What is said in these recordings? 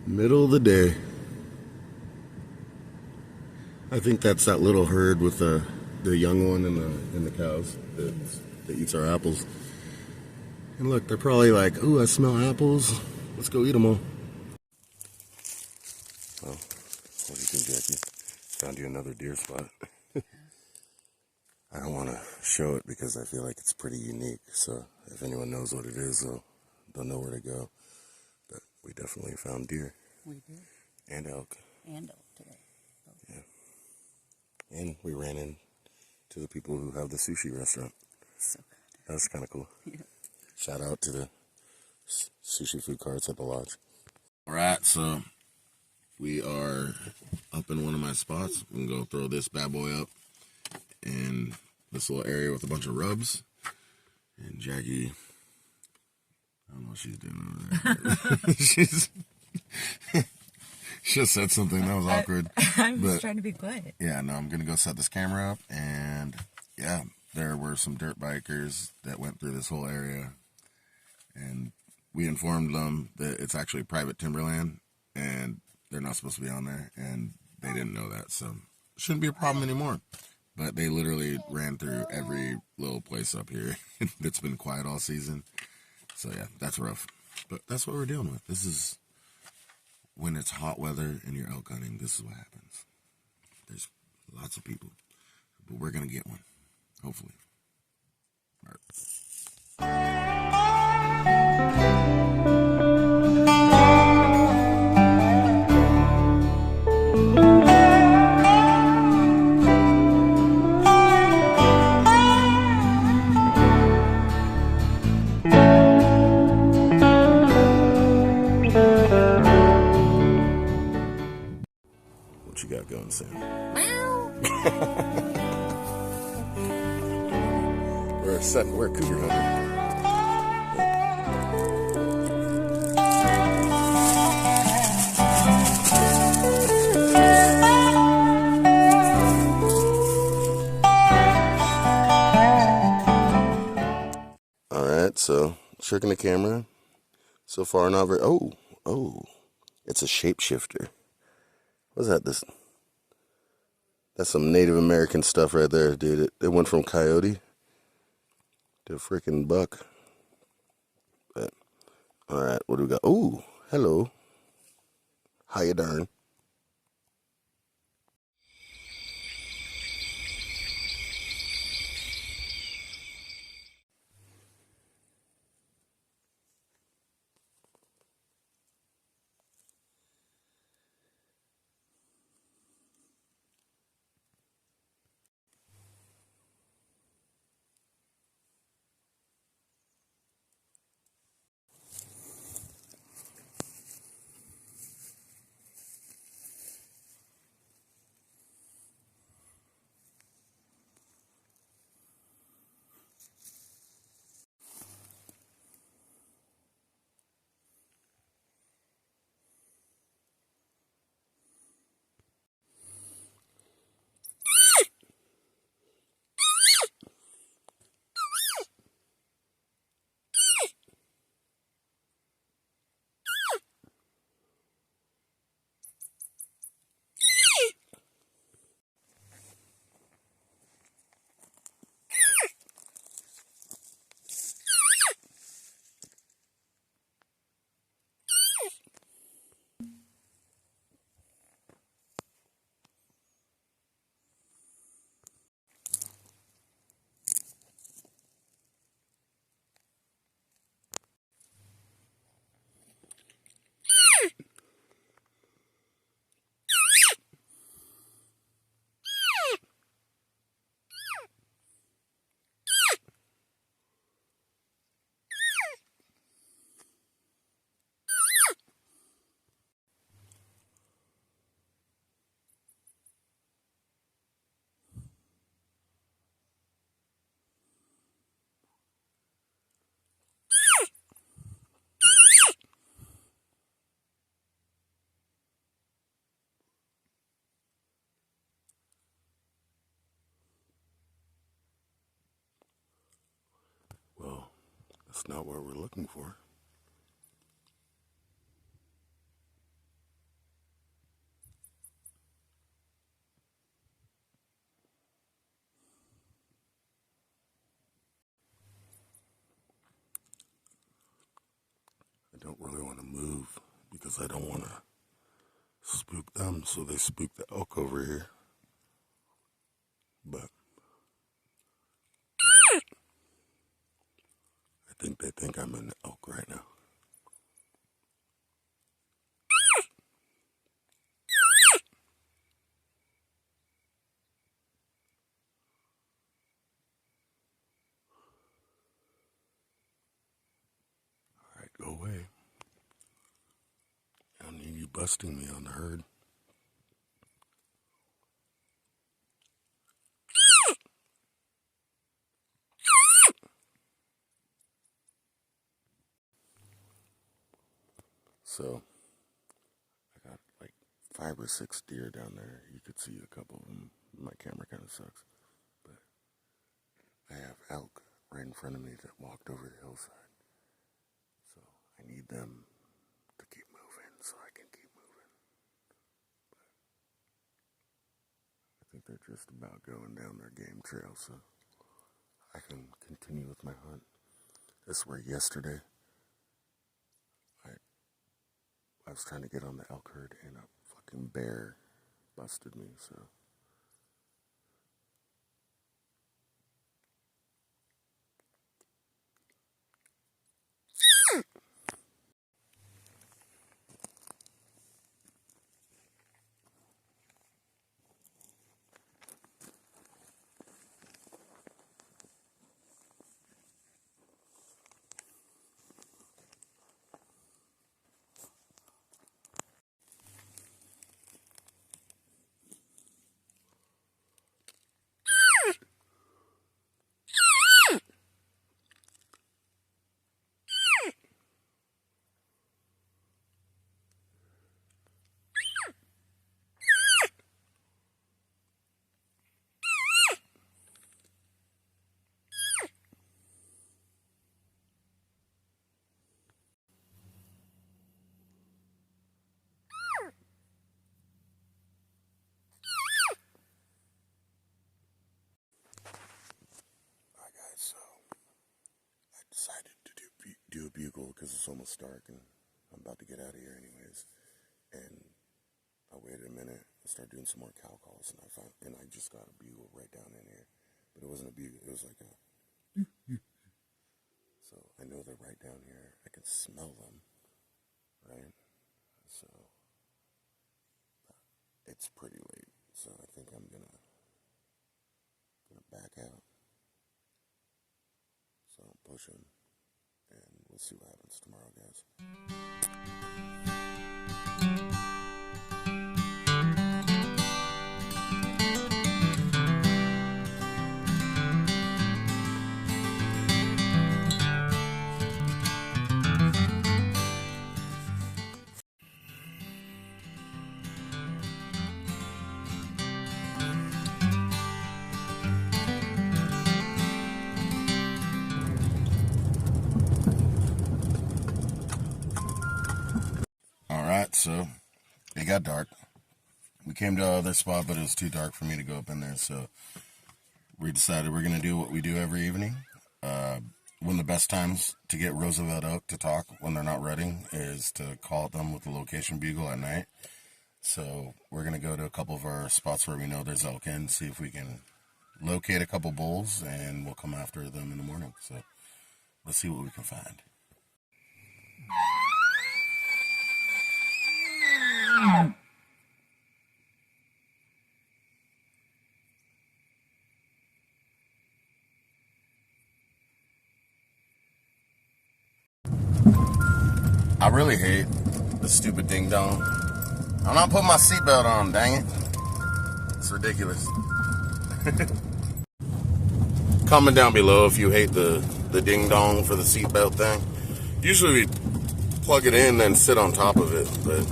Middle of the day. I think that's that little herd with the young one and the cows that eats our apples. And look, they're probably like, ooh, I smell apples. Let's go eat them all. Well, what do you think, Jackie? Found you another deer spot. I don't want to show it because I feel like it's pretty unique. So if anyone knows what it is, they'll know where to go. But we definitely found deer. We did. And elk. And elk today. Yeah. And we ran into the people who have the sushi restaurant. So good. That was kind of cool. Yeah. Shout out to the sushi food carts at the lodge. All right, so we are up in one of my spots. We can go throw this bad boy up in this little area with a bunch of rubs. And Jackie, I don't know what she's doing over there. She just said something that was awkward. I'm just trying to be quiet. Yeah, no, I'm going to go set this camera up. And yeah, there were some dirt bikers that went through this whole area. And we informed them that it's actually private timberland and they're not supposed to be on there. And they didn't know that. So it shouldn't be a problem anymore. But they literally ran through every little place up here that's been quiet all season. So yeah, that's rough. But that's what we're dealing with. This is when it's hot weather and you're elk hunting. This is what happens. There's lots of people. But we're going to get one. Hopefully. All right. What you got going, Sam? We're cougar hunting. All right, so checking the camera. So far, not very. Oh, it's a shapeshifter. What's that? That's some Native American stuff right there, dude. It went from coyote to freaking buck. But, all right, what do we got? Oh, hello. How you darn? Well, that's not what we're looking for. don't really want to move because I don't want to spook them, so they spook the elk over here. But I think they think I'm an elk right now. All right, go away. I don't need you busting me on the herd. So, I got like 5 or 6 deer down there. You could see a couple of them. My camera kind of sucks. But I have elk right in front of me that walked over the hillside. So, I need them to keep moving so I can keep moving. But I think they're just about going down their game trail, so I can continue with my hunt. That's where yesterday I was trying to get on the elk herd and a fucking bear busted me, so. So I decided to do a bugle because it's almost dark and I'm about to get out of here anyways. And I waited a minute and started doing some more cow calls, and I just got a bugle right down in here. But it wasn't a bugle, it was like a so I know they're right down here. I can smell them, right? So it's pretty late, so I think I'm gonna back out. So I'm pushing, and we'll see what happens tomorrow, guys. So it got dark. We came to another spot, but it was too dark for me to go up in there. So we decided we're going to do what we do every evening. One of the best times to get Roosevelt elk to talk when they're not rutting is to call them with the location bugle at night. So we're going to go to a couple of our spots where we know there's elk in, see if we can locate a couple bulls, and we'll come after them in the morning. So let's see what we can find. I really hate the stupid ding dong. I'm not putting my seatbelt on, dang it. It's ridiculous. Comment down below if you hate the ding dong for the seatbelt thing. Usually we plug it in and sit on top of it, but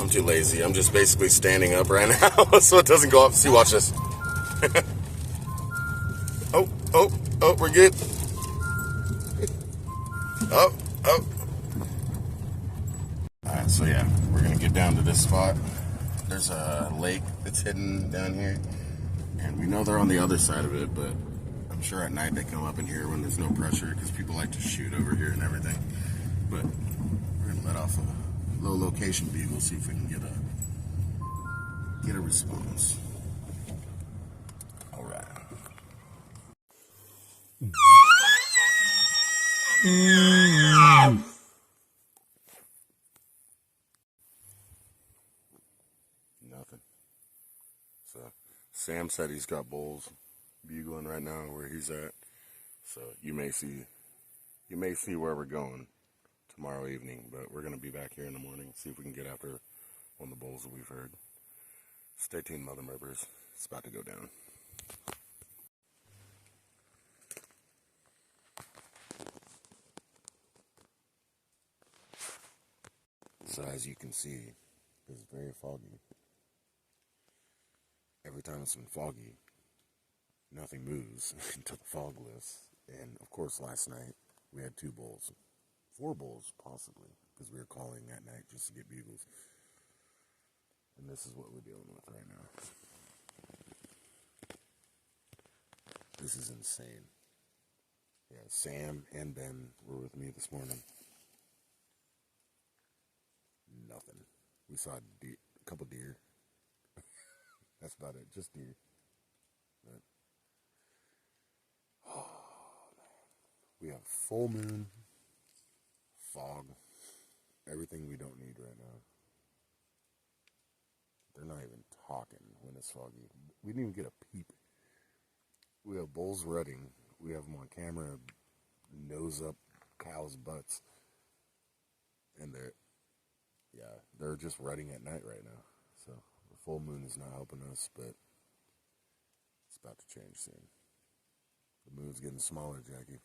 I'm too lazy. I'm just basically standing up right now so it doesn't go up. See, watch this. Oh, we're good. Oh. Alright, so yeah, we're gonna get down to this spot. There's a lake that's hidden down here, and we know they're on the other side of it, but I'm sure at night they come up in here when there's no pressure, because people like to shoot over here and everything. But little location bugle, see if we can get a response. All right. Nothing. So Sam said he's got bulls bugling right now where he's at. So you may see where we're going tomorrow evening, but we're gonna be back here in the morning, see if we can get after one of the bulls that we've heard. Stay tuned, Mother Merpers. It's about to go down. So as you can see, it's very foggy. Every time it's been foggy, nothing moves until the fog lifts. And of course, last night we had 2 bulls, 4 bulls possibly, because we were calling at night just to get bugles. And this is what we're dealing with right now. This is insane. Yeah, Sam and Ben were with me this morning. Nothing. We saw a couple deer. That's about it, just deer. But, oh man, we have full moon, fog, everything we don't need right now. They're not even talking when it's foggy. We didn't even get a peep. We have bulls rutting. We have them on camera, nose up cows' butts, and they're just rutting at night right now. So the full moon is not helping us, but it's about to change soon. The moon's getting smaller, Jackie.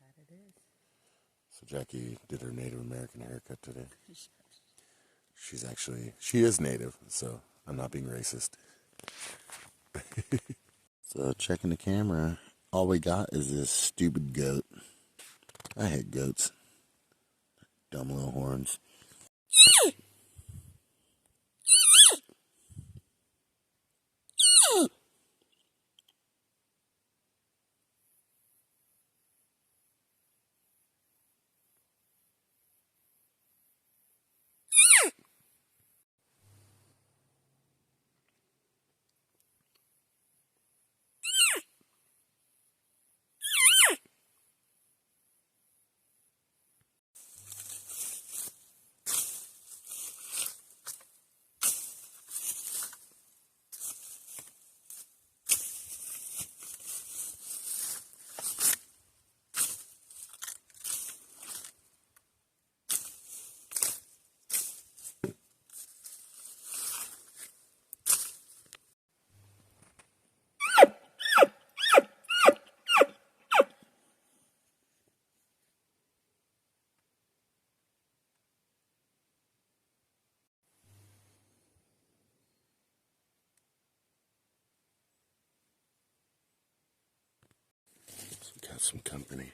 That it is. So Jackie did her Native American haircut today. She is Native, so I'm not being racist. So checking the camera, all we got is this stupid goat. I hate goats. Dumb little horns. Got some company.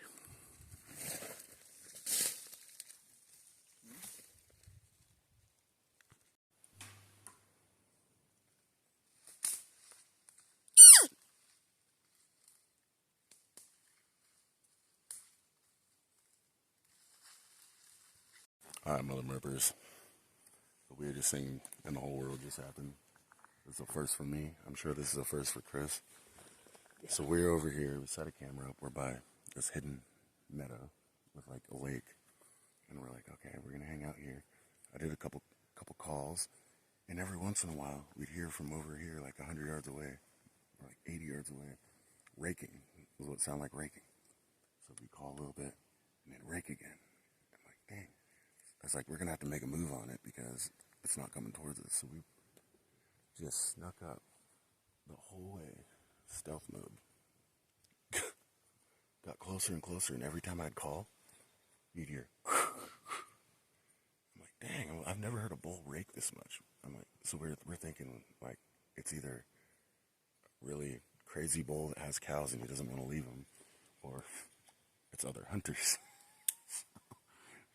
Alright, Mother Merpers. The weirdest thing in the whole world just happened. It's a first for me. I'm sure this is a first for Chris. So we're over here. We set a camera up. We're by this hidden meadow with like a lake. And we're like, okay, we're going to hang out here. I did a couple calls. And every once in a while, we'd hear from over here like 100 yards away. Or like 80 yards away. Raking. Is what it sounded like, raking. So we call a little bit. And then rake again. I'm like, dang. I was like, we're going to have to make a move on it because it's not coming towards us. So we just snuck up the whole way, stealth mode. Got closer and closer, and every time I'd call, you'd hear. I'm like, dang, I've never heard a bull rake this much. I'm like, so we're thinking like it's either a really crazy bull that has cows and he doesn't want to leave them, or it's other hunters.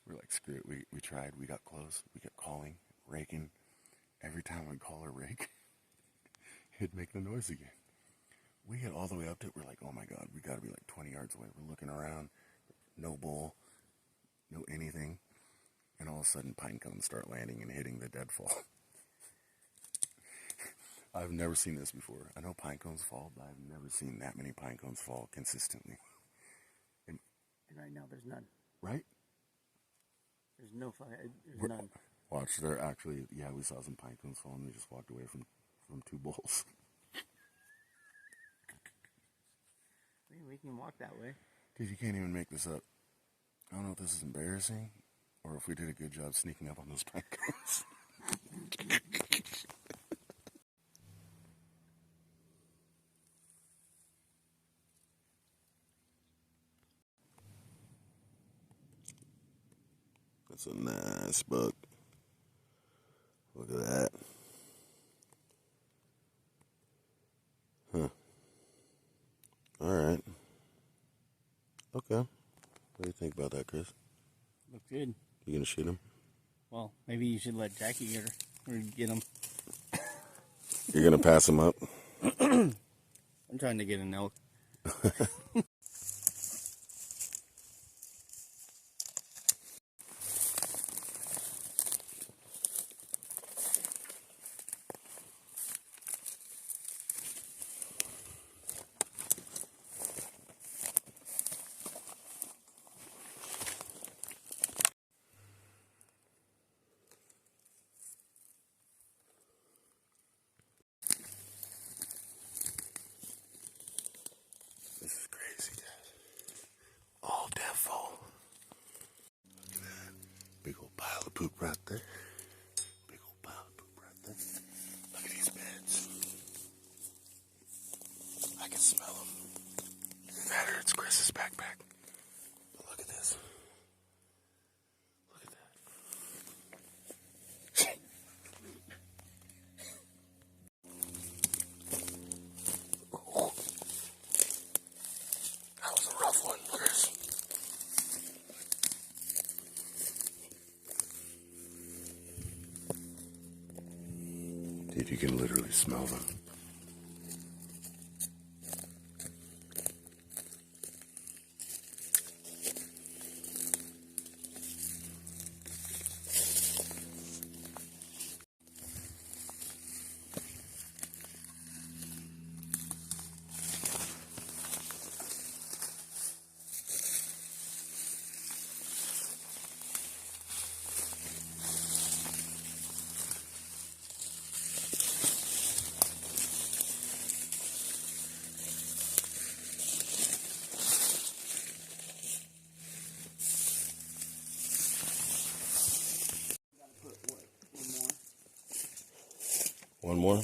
We're like, screw it. We tried. We got close. We kept calling, raking. Every time I'd call or rake, it'd make the noise again. We get all the way up to it. We're like, oh my God, we got to be like 20 yards away. We're looking around. No bull. No anything. And all all of a sudden pine cones start landing and hitting the deadfall. I've never seen this before. I know pine cones fall, but I've never seen that many pine cones fall consistently. And right now there's none. Right? There's no fire. There's none. Watch, they're actually, yeah, we saw some pine cones fall and we just walked away from 2 bulls. I mean, we can walk that way. Dude, you can't even make this up. I don't know if this is embarrassing or if we did a good job sneaking up on those pine cones. That's a nice buck. Look at that. Huh. Alright. Okay. What do you think about that, Chris? Looks good. You gonna shoot him? Well, maybe you should let Jackie get her. Or get him. You're gonna pass him up? I'm trying to get an elk. This is crazy, guys. All deadfall. Look at that. Big old pile of poop right there. Big old pile of poop right there. Look at these beds. I can smell them. That hurts Chris's backpack. But look at this. Look at that. That was a rough one, Chris. Dude, you can literally smell them. One more? One more up.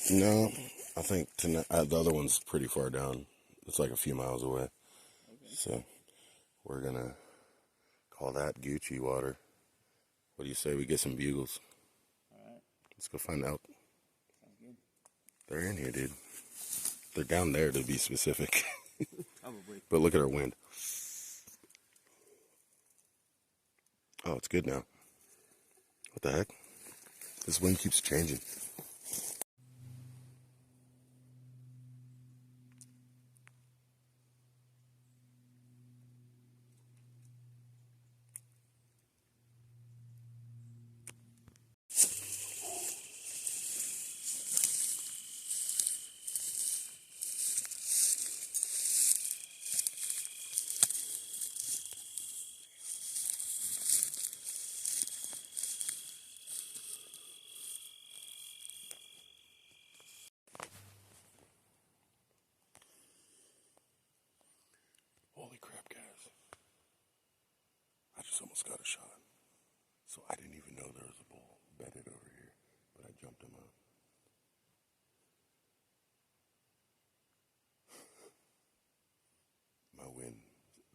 No, I think tonight, the other one's pretty far down. It's like a few miles away. Okay. So we're going to call that Gucci water. What do you say we get some bugles? Alright. Let's go find out. Sounds good. They're in here, dude. They're down there to be specific. Probably. But look at our wind. Oh, it's good now. What the heck? This wind keeps changing. Holy crap, guys. I just almost got a shot. So I didn't even know there was a bull bedded over here, but I jumped him up.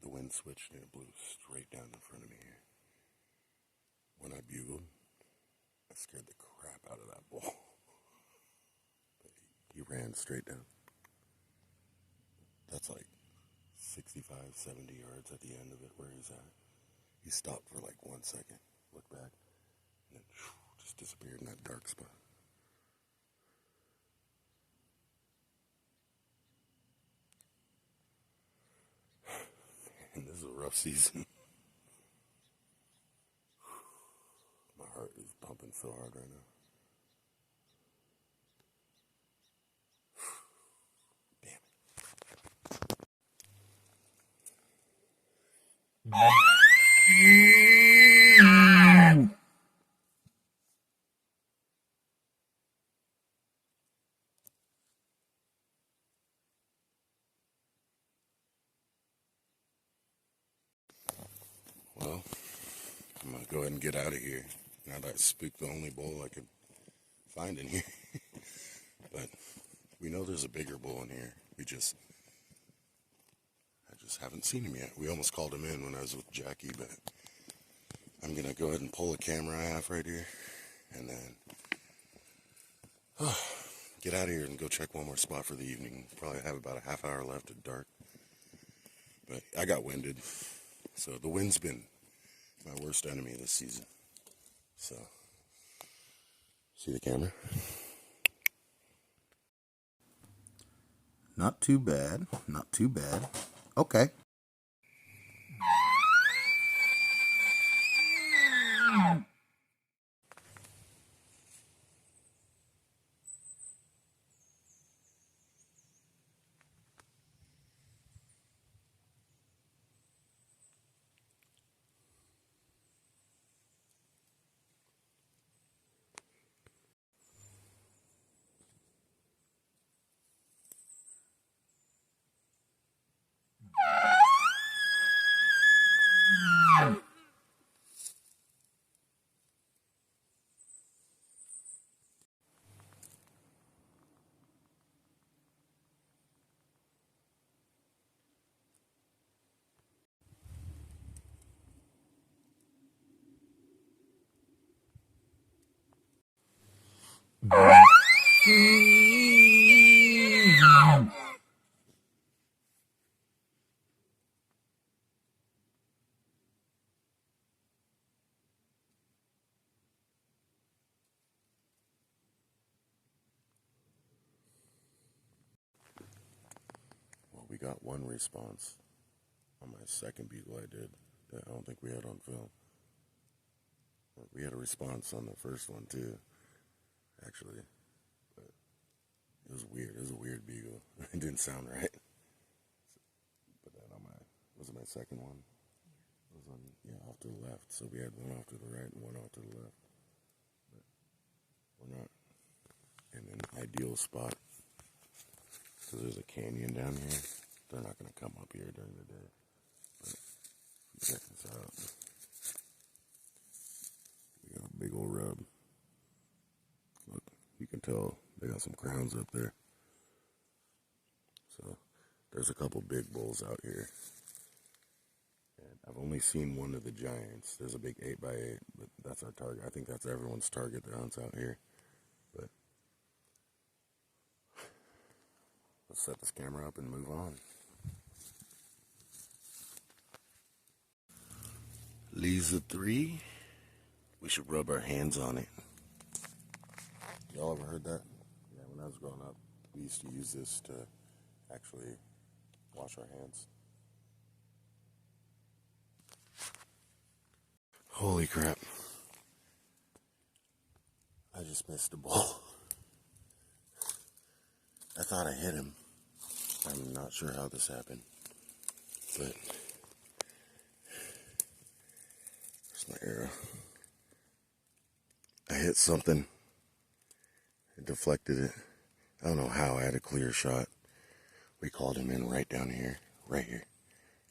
The wind switched and it blew straight down in front of me here. When I bugled, I scared the crap out of that bull. But he ran straight down. That's like 65, 70 yards at the end of it where he's at. He stopped for like 1 second, looked back, and then just disappeared in that dark spot. And this is a rough season. laughing so hard right now. Well, I'm going to go ahead and get out of here. Now that I spooked the only bull I could find in here. But we know there's a bigger bull in here. I just haven't seen him yet. We almost called him in when I was with Jackie, but I'm going to go ahead and pull a camera I have right here. And then get out of here and go check one more spot for the evening. Probably have about a half hour left at dark. But I got winded. So the wind's been my worst enemy this season. So, see the camera? Not too bad. Not too bad. Okay. Well, we got one response on my second bugle I did that I don't think we had on film. We had a response on the first one too, actually. But it was weird. It was a weird bugle. It didn't sound right. But then on was it my second one? It was on, yeah, off to the left. So we had one off to the right and one off to the left. But we're not in an ideal spot because there's a canyon down here. They're not going to come up here during the day. But check this out. We got a big old rub. Look, you can tell they got some crowns up there. So there's a couple big bulls out here. And I've only seen one of the giants. There's a big 8x8, but that's our target. I think that's everyone's target that hunts out here. But let's set this camera up and move on. Lisa 3. We should rub our hands on it. Y'all ever heard that? Yeah, when I was growing up, we used to use this to actually wash our hands. Holy crap. I just missed a bull. I thought I hit him. I'm not sure how this happened, but there's my arrow. I hit something. It deflected it. I don't know how. I had a clear shot. We called him in right down here. Right here.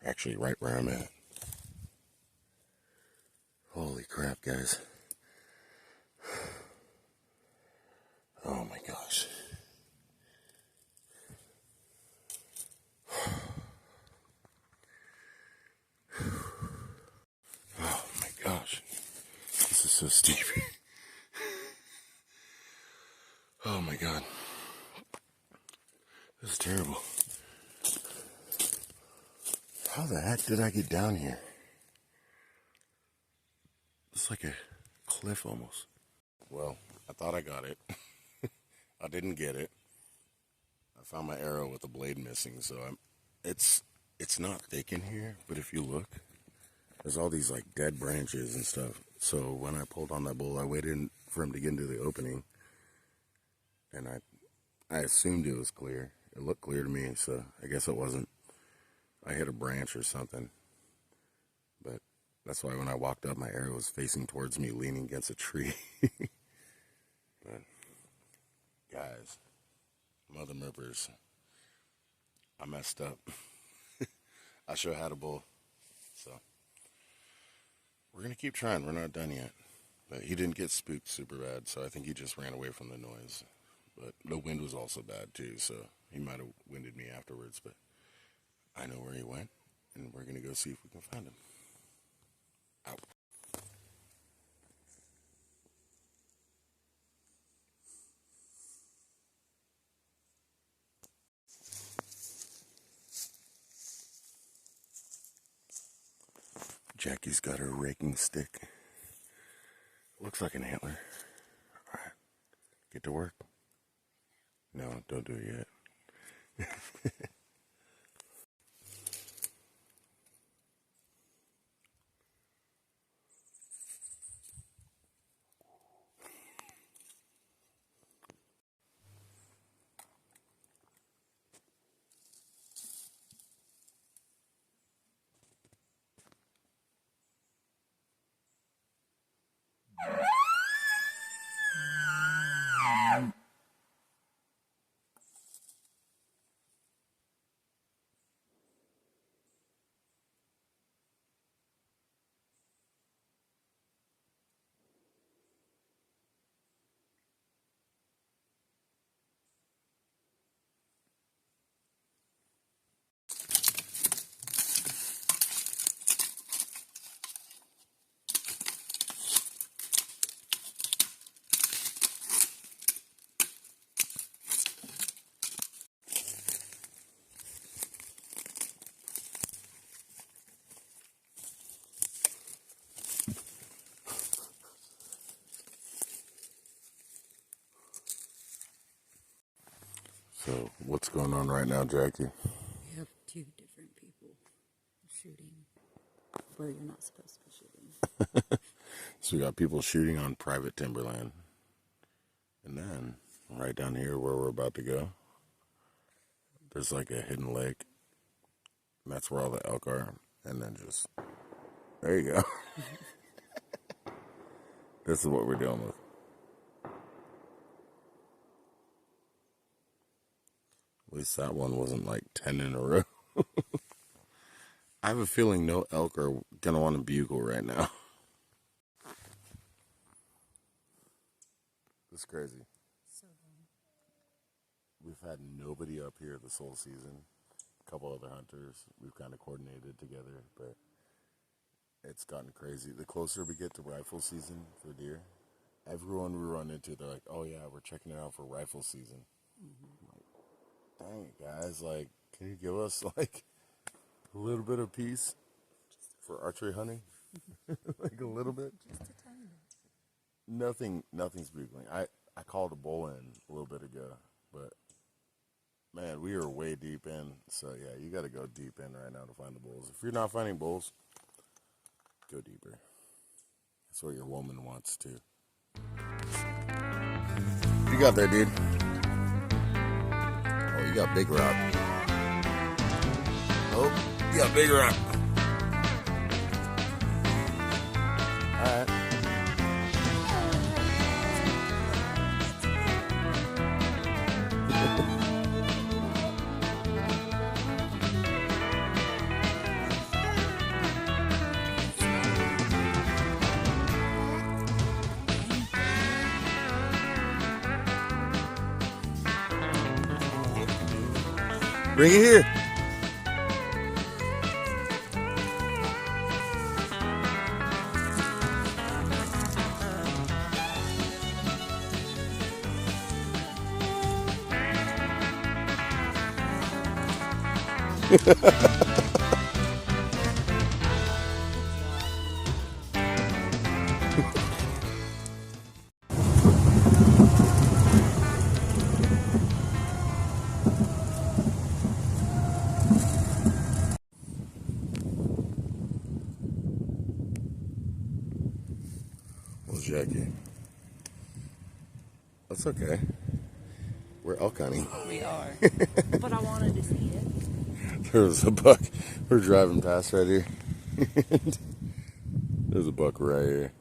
Actually, right where I'm at. Holy crap, guys. Oh my gosh. Oh my gosh. This is so steep. Oh my god. This is terrible. How the heck did I get down here? It's like a cliff almost. Well, I thought I got it. I didn't get it. I found my arrow with the blade missing, so it's not thick in here, but if you look, there's all these like dead branches and stuff. So when I pulled on that bull, I waited for him to get into the opening. And I assumed it was clear. It looked clear to me, so I guess it wasn't. I hit a branch or something. But that's why when I walked up, my arrow was facing towards me, leaning against a tree. But, guys, mother Merpers, I messed up. I sure had a bull. So, we're going to keep trying. We're not done yet. But he didn't get spooked super bad, so I think he just ran away from the noise. But the wind was also bad, too, so he might have winded me afterwards. But I know where he went, and we're going to go see if we can find him. Out. Jackie's got her raking stick. Looks like an antler. Alright, get to work. No, don't do it yet. So, what's going on right now, Jackie? We have two different people shooting where you're not supposed to be shooting. So we got people shooting on private timberland. And then, right down here where we're about to go, there's like a hidden lake. And that's where all the elk are. And then just, there you go. This is what we're dealing with. At least that one wasn't like 10 in a row. I have a feeling no elk are going to want to bugle right now. It's crazy. So We've had nobody up here this whole season. A couple other hunters. We've kind of coordinated together, but it's gotten crazy. The closer we get to rifle season for deer, everyone we run into, they're like, oh yeah, we're checking it out for rifle season. I'm like, dang it, guys, like, can you give us like a little bit of peace for archery hunting? Like a little bit? just a tiny bit. Nothing's bugling. I called a bull in a little bit ago, but man, we are way deep in. So yeah, you got to go deep in right now to find the bulls. If you're not finding bulls, go deeper. That's what your woman wants too. What you got there, dude? Oh, you got big rock. Oh, you got big rock. All right. Bring it here. Well, Jackie, That's okay. We're elk hunting. We are. But I wanted to see it. There was a buck. We're driving past right here. There's a buck right here.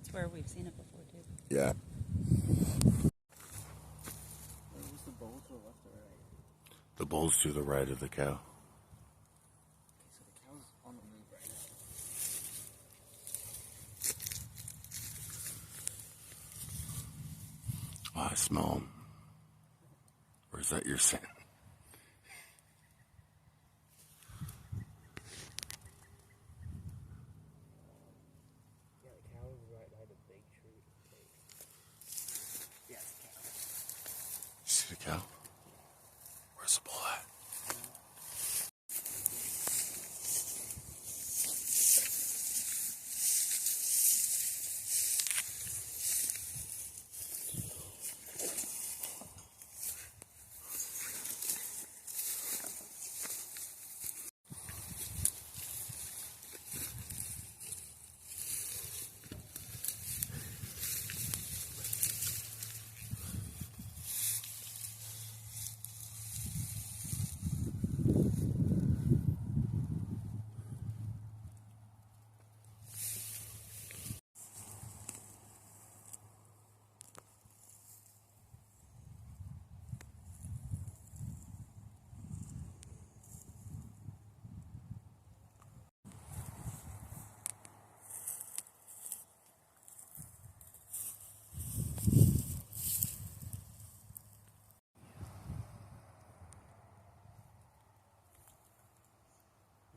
It's where we've seen it before, too. Yeah. Was the bull to the left or right? The bull's to the right of the cow. Okay, so the cow's on the move right now. Oh, I smell him. Or is that your scent? Yeah, the cow is right by the big tree. Yeah, it's the cow. You see the cow? Where's the bull at?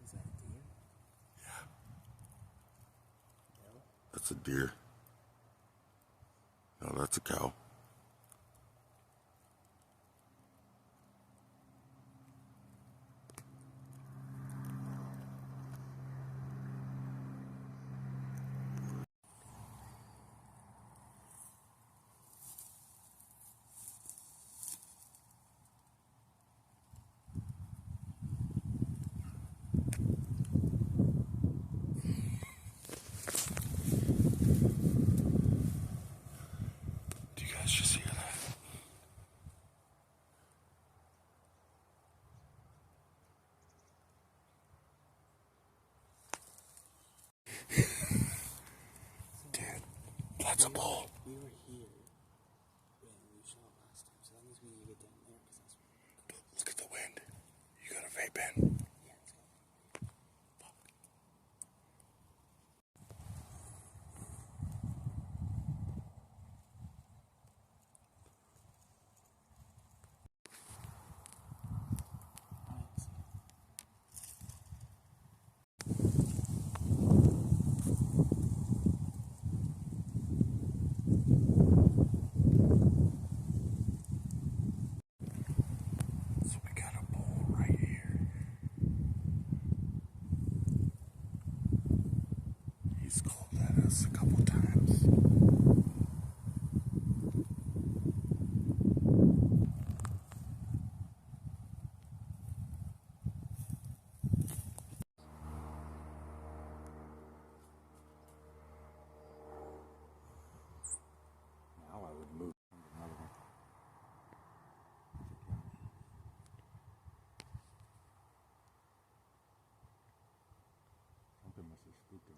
Is that a deer? No? That's a deer. No, that's a cow. Do you guys just hear that? Dude, that's a bull. We were here when we shot last time, so that means we need to get down there because that's where. Look at the wind. You got a vape in. Yeah, let's go. So we got a bull right here. He's called at us a couple times. Now I would move. Something must have spooked him.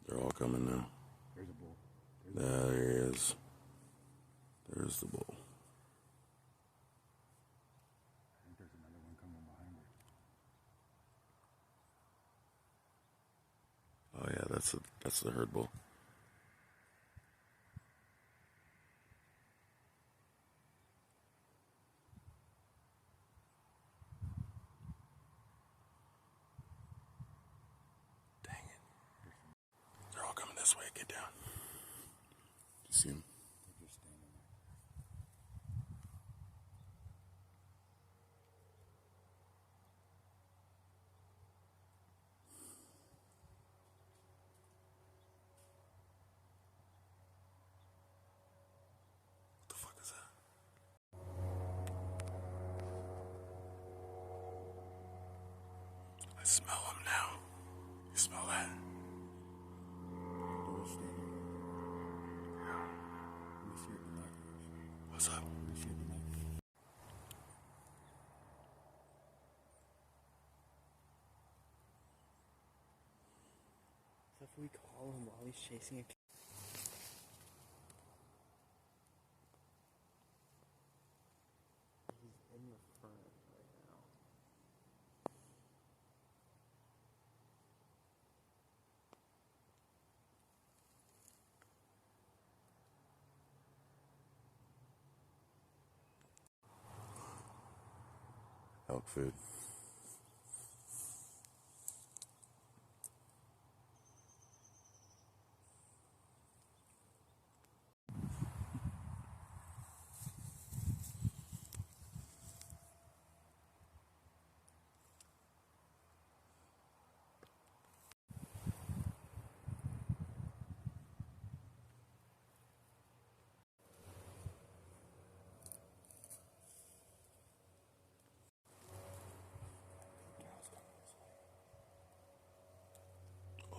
They're all coming now. There's a bull. There he is. There's the bull. I think there's another one coming behind her. Oh yeah, that's the herd bull. Dang it. They're all coming this way. Get down. You see them? They're just standing there. Smell them now. You smell that? What's up? So if we call him while he's chasing a cat. He's in the front right now. Elk food.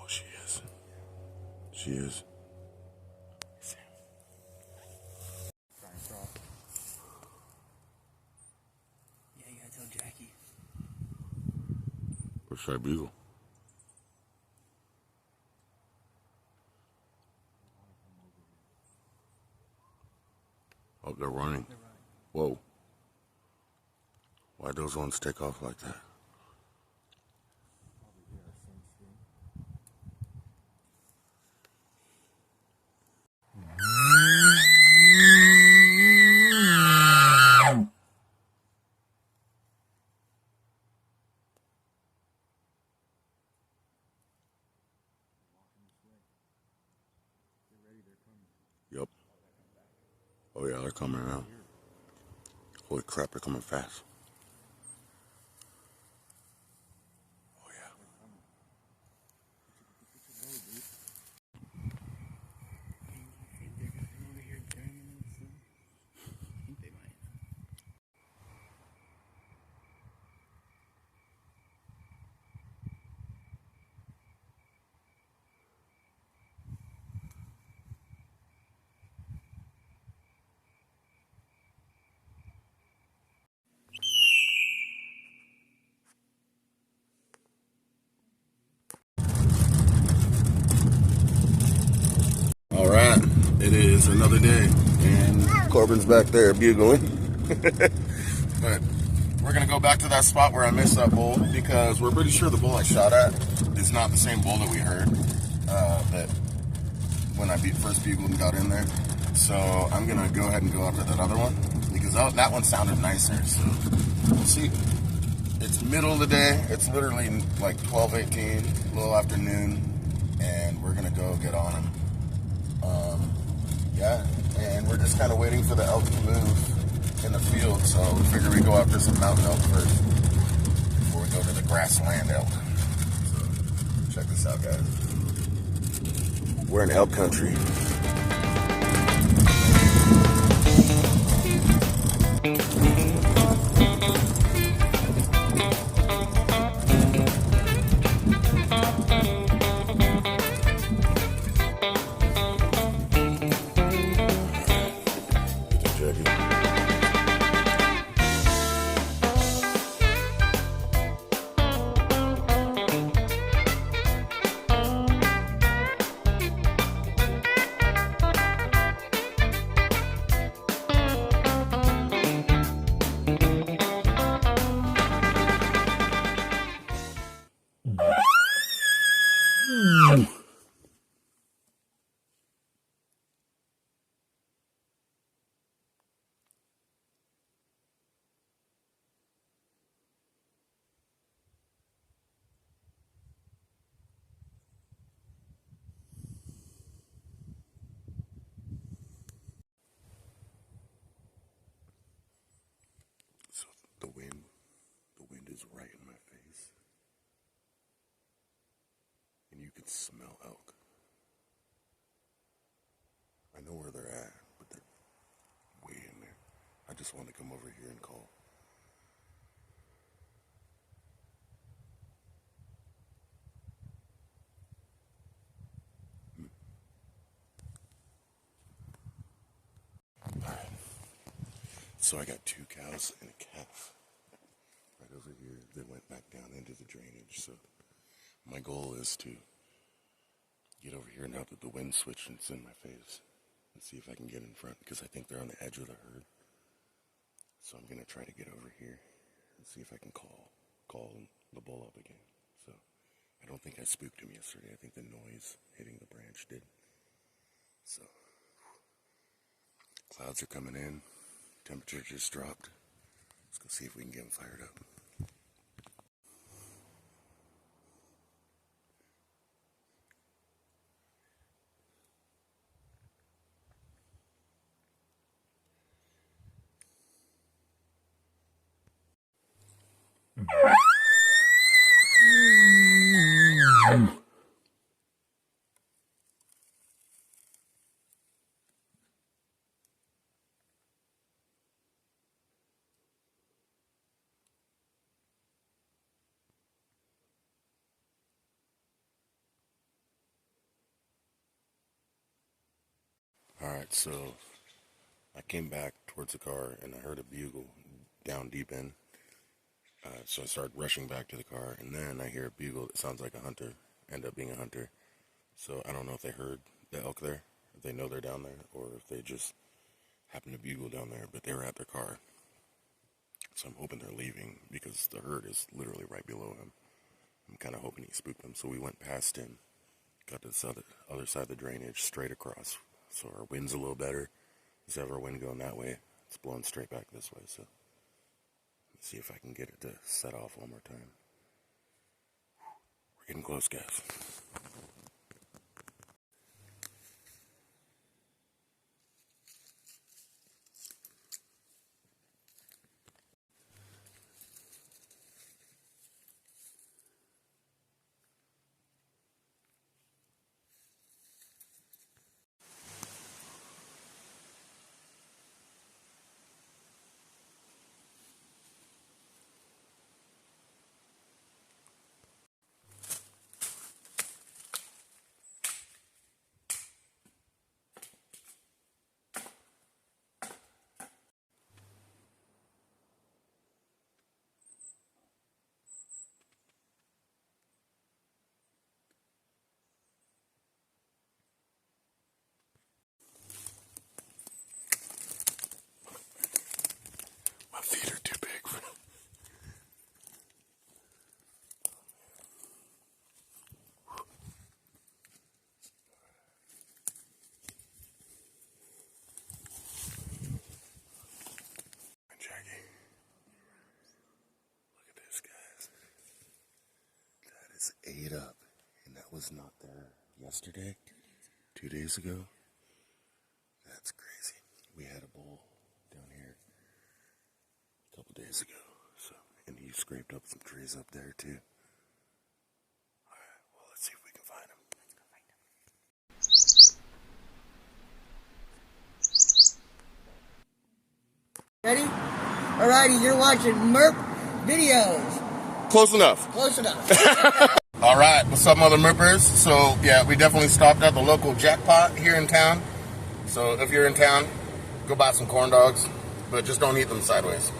Oh, she is. She is. Yeah, you gotta tell Jackie. Or should I bugle? Oh, they're running. They're running. Whoa. Why'd those ones take off like that? Yep. Oh yeah, they're coming around. Holy crap, they're coming fast. Oh yeah. I think they're coming over here during the minutes then. I think they might. All right, it is another day, and Corbin's back there bugling. But we're gonna go back to that spot where I missed that bull because we're pretty sure the bull I shot at is not the same bull that we heard that when I first bugled and got in there. So I'm gonna go ahead and go after that other one because that one sounded nicer. So we'll see. It's middle of the day. It's literally like 12:18, a little after noon, and we're gonna go get on him. Yeah, and we're just kind of waiting for the elk to move in the field, so we figure we go after some mountain elk first before we go to the grassland elk. So check this out, guys. We're in elk country. So the wind is right in my face, and you can smell elk. I know where they're at, but they're way in there. I just want to come over here and call. So I got 2 cows and a calf right over here that went back down into the drainage. So my goal is to get over here now that the wind switch and it's in my face and see if I can get in front, because I think they're on the edge of the herd. So I'm going to try to get over here and see if I can call the bull up again. So I don't think I spooked him yesterday. I think the noise hitting the branch did. So clouds are coming in. Temperature just dropped. Let's go see if we can get him fired up. Alright, so I came back towards the car and I heard a bugle down deep in. So I started rushing back to the car, and then I hear a bugle that sounds like a hunter. End up being a hunter. So I don't know if they heard the elk there, if they know they're down there, or if they just happened to bugle down there, but they were at their car. So I'm hoping they're leaving, because the herd is literally right below him. I'm kind of hoping he spooked them. So we went past him, got to this other side of the drainage, straight across. So our wind's a little better. Instead of our wind going that way, it's blowing straight back this way. So let's see if I can get it to set off one more time. We're getting close, guys. My feet are too big for them. Jackie, look at this, guys. That is 8 up, and that was not there yesterday, 2 days ago. That's crazy. We had a bull down here a couple days ago, so, and he scraped up some trees up there too. Alright, well, let's see if we can find him. Ready? Alrighty, you're watching Merp videos. Close enough. Close enough. Alright, what's up, mother Merpers? So, yeah, we definitely stopped at the local jackpot here in town. So, if you're in town, go buy some corn dogs, but just don't eat them sideways.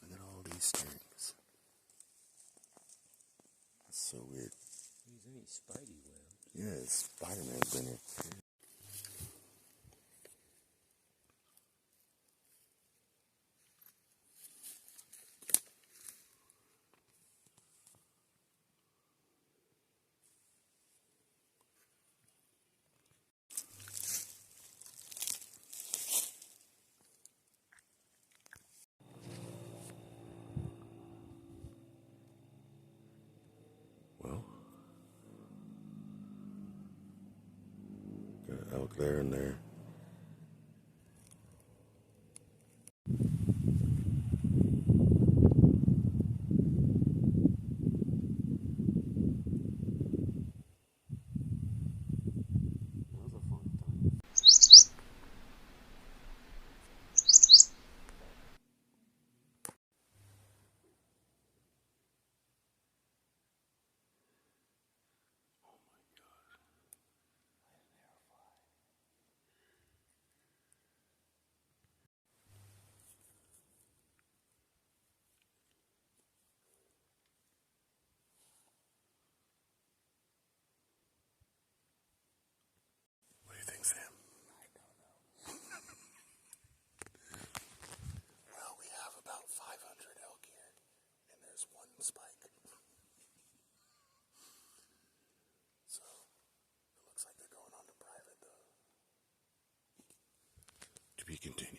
Look at all these strings. That's so weird. He's any Spidey web. Yeah, Spider-Man's in here. Well, got an elk there and there. That was a fun time. continued.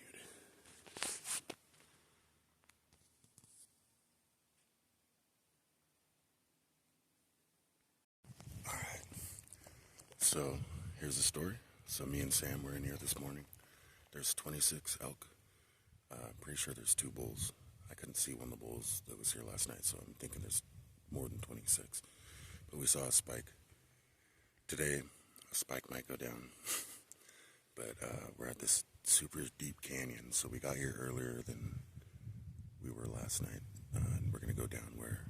Alright, so here's the story. So me and Sam were in here this morning. There's 26 elk. Pretty sure there's 2 bulls. I couldn't see one of the bulls that was here last night, so I'm thinking there's more than 26. But we saw a spike. Today, a spike might go down. But we're at this super deep canyon, so we got here earlier than we were last night. And we're going to go down where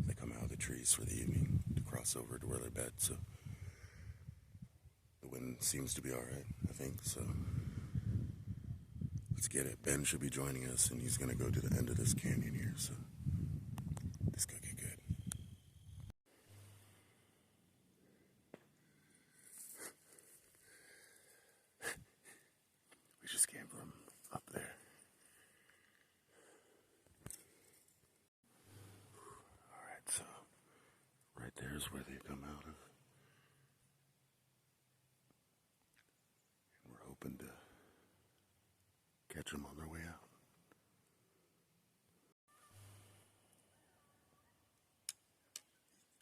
they come out of the trees for the evening to cross over to where they're bed. So the wind seems to be alright, I think. So let's get it. Ben should be joining us, and he's going to go to the end of this canyon here. So this could get good. We just came from up there. Alright, so right there is where they come out of. And we're hoping to catch them on their way out.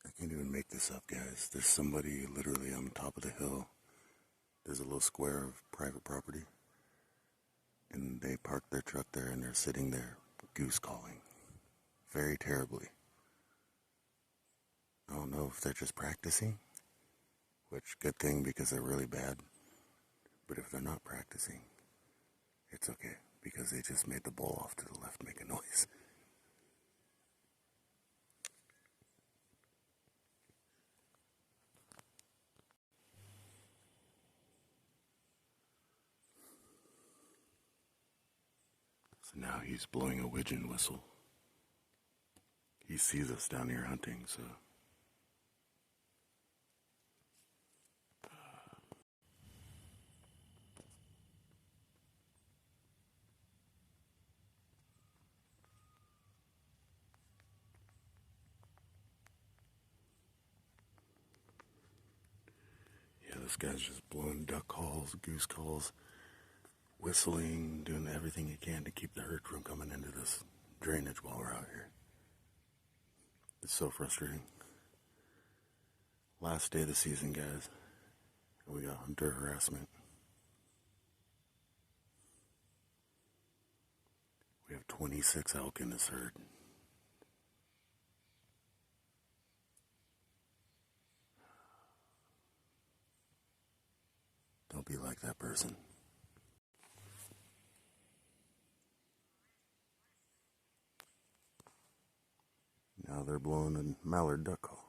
I can't even make this up, guys. There's somebody literally on top of the hill. There's a little square of private property. And they parked their truck there and they're sitting there goose calling. Very terribly. I don't know if they're just practicing. Which, good thing because they're really bad. But if they're not practicing, it's okay. Because they just made the bull off to the left make a noise. So now he's blowing a widgeon whistle. He sees us down here hunting, so. Yeah, this guy's just blowing duck calls, goose calls, whistling, doing everything he can to keep the herd from coming into this drainage while we're out here. It's so frustrating. Last day of the season, guys. We got hunter harassment. We have 26 elk in this herd. Don't be like that person. Now they're blowing a mallard duck call.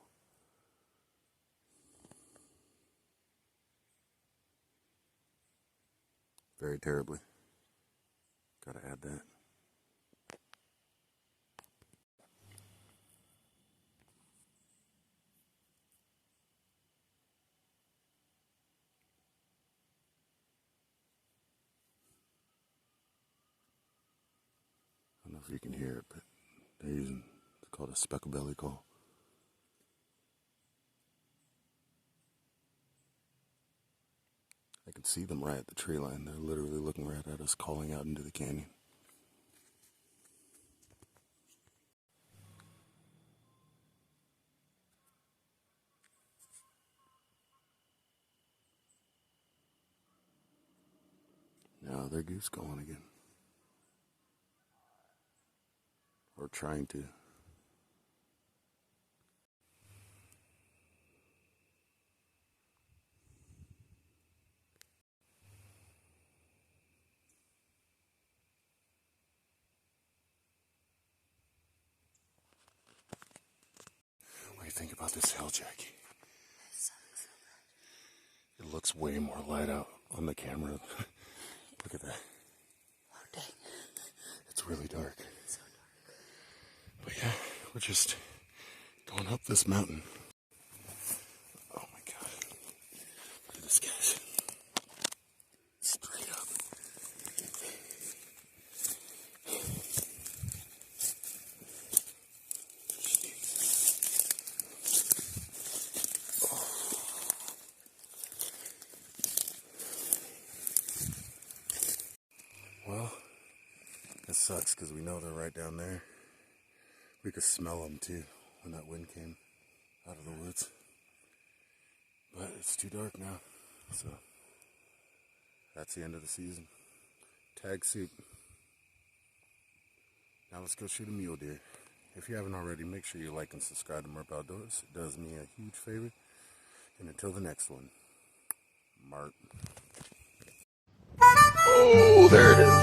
Very terribly. Gotta add that. I don't know if you can hear it, but they're using, it's called a speckle-belly call. I can see them right at the tree line. They're literally looking right at us, calling out into the canyon. Now they're goose calling again. Or trying to. What do you think about this hill, Jackie? It looks way more light out on the camera. Look at that. Oh, dang. It's really dark. So dark. But yeah, we're just going up this mountain. Oh my god. Look at this, guys. Straight up. sucks because we know they're right down there. We could smell them too when that wind came out of the woods. But it's too dark now, so that's the end of the season. Tag soup. Now let's go shoot a mule deer. If you haven't already, make sure you like and subscribe to Merp Outdoors. It does me a huge favor. And until the next one, Merp. Oh, there it is.